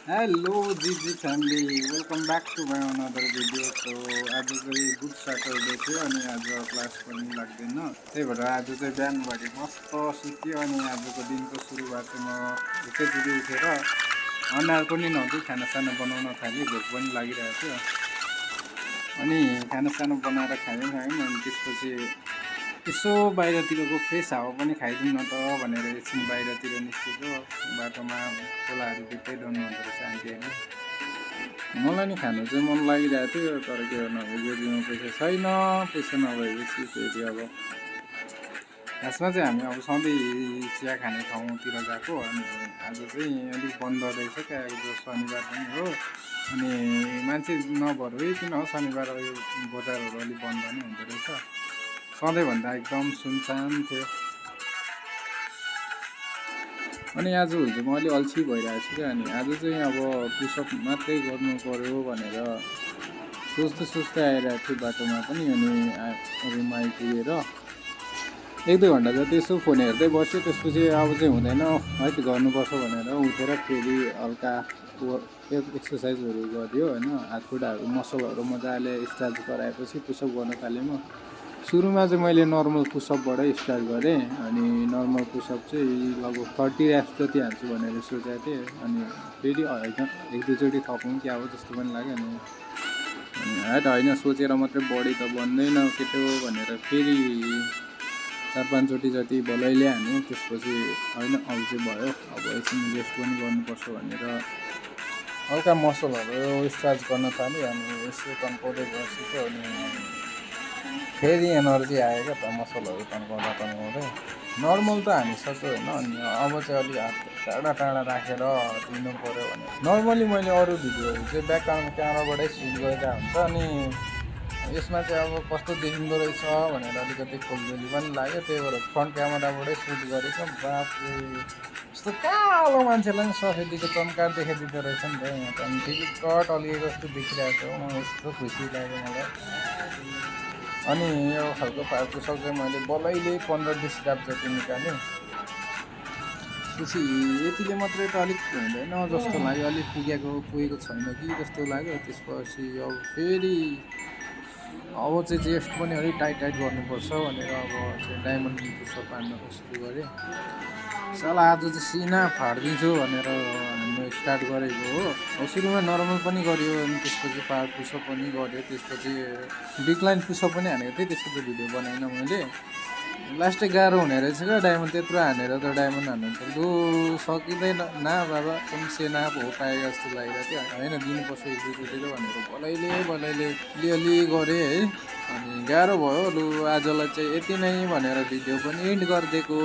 Hello जीजी family welcome back to my another video. So आज चाहिँ गुड स्याटरडे थियो अनि आज क्लास पनि लाग्दैन, त्यही भएर आज चाहिँ बिहानभरि मस्त सुत्यो अनि आजको दिनको सुरुवात चाहिँ म एकैचोटि उठेर अनुहार पनि नधुई खानासाना बनाउन थालेँ। भोक पनि लागिरहेको थियो अनि खानासाना बनाएर खायौँ अनि त्यसपछि यसो बाहिरतिरको फ्रेस हावा पनि खाइदिउँ न त भनेर एकछिन बाहिरतिर निस्केको। बाटोमा खोलाहरू बित्दै डोल्नु हुँदो रहेछ आन्टीहरूले। मलाई नि खानु चाहिँ मन लागिरहेको थियो, तर के गर्नु अब जेबीमा पैसा छैन। पैसा नभएपछि फेरि अब खासमा चाहिँ हामी अब सधैँ चिया खाने ठाउँतिर गएको अनि आज चाहिँ अलिक बन्द रहेछ क्या, शनिबार पनि हो अनि मान्छे नभएर किन हो शनिबार यो बजारहरू अलिक बन्द नै हुँदो रहेछ। सधैँभन्दा एकदम सुनसान थियो अनि आजभोलि चाहिँ म अलि अल्छी भइरहेको छु क्या। अनि आज चाहिँ अब पुसअप मात्रै गर्नु पऱ्यो भनेर सोच्दै आइरहेको थिएँ बाटोमा पनि। अनि रुममा आइपुगेर 1-2 घन्टा जति यसो फोन हेर्दै बस्यो। त्यसपछि अब चाहिँ हुँदैन है त गर्नुपर्छ भनेर उठेर फेरि हल्का एक्सर्साइजहरू गरिदियो होइन। हातखुट्टाहरू मसलहरू मजाले स्ट्रेच गराएपछि पुसअप गर्न थालेँ म। सुरुमा चाहिँ मैले नर्मल पुसअपबाटै स्टार्ट गरेँ अनि नर्मल पुसअप चाहिँ लगभग 30 ऱ्याप्स जति हाल्छु भनेर सोचेको थिएँ। अनि फेरि होइन 1-2 चोटि थपौँ क्या हो जस्तो पनि लाग्यो। अनि होइन सोचेर मात्रै बडी त बन्दैन केटो भनेर फेरि 4-5 चोटि जति बलैले हाल्यो। त्यसपछि होइन अब चाहिँ भयो, अब एकछिन रेस्ट पनि गर्नुपर्छ भनेर हल्का मसलहरू स्ट्रेच गर्न थालेँ। अनि यसो तन्काउँदै बसेको अनि फेरि एनर्जी आयो क्या त मसलहरू तन्काउँदै। नर्मल त हानिसक्यो होइन, अनि अब चाहिँ अलिक हात टाढा राखेर दिनु पऱ्यो भने नर्मली मैले अरू भिडियोहरू चाहिँ ब्याकग्राउन्ड क्यामेराबाटै सुट गरेर हुन्छ। अनि यसमा चाहिँ अब कस्तो देखिँदो रहेछ भनेर अलिकति खोलबेली पनि लाग्यो, त्यही भएर फ्रन्ट क्यामेराबाटै सुट गरेको। बाफरे यस्तो कालो मान्छेलाई पनि सफेदीको चम्कार देखाइदिँदो रहेछ नि त यहाँ त। अनि टिकट अलिएको जस्तो देखिरहेको छ, यस्तो खुसी लाग्यो मलाई। अनि यो खालको पुसअप चाहिँ मैले बलैले 15-20 ऱ्याप जति निकालेँ। त्यसपछि यतिले मात्रै त अलिक हुँदैन जस्तो लाग्यो, अलिक पुगेको छैन कि जस्तो लाग्यो। त्यसपछि अब फेरि अब चाहिँ चेस्ट पनि अलिक टाइट गर्नुपर्छ भनेर अब चाहिँ डायमन्ड पुसअप हान्न सुरु गरेँ। साला आज चाहिँ सिना फाडिदिन्छु भनेर हान्नु स्टार्ट गरेको हो। अब सुरुमा नर्मल पनि गरियो अनि त्यसपछि पावर पुसअप पनि गऱ्यो, त्यसपछि डिक्लाइन पुसअप पनि हानेको थिएँ। त्यसपछि भिडियो बनाइनँ मैले। लास्टै गाह्रो हुने रहेछ क्या डायमन्ड त्यत्रो हानेर त डायमन्ड हान्नु त लु सकिँदैन ना बाबा तुम सेना हो पाएगा जस्तो लागिरहेको थियो। होइन दिनुपर्छ 1-2 चोटि त भनेर बलैले अलिअलि गरेँ है। अनि गाह्रो भयो लु आजलाई चाहिँ यति नै भनेर भिडियो पनि एन्ड गरिदिएको।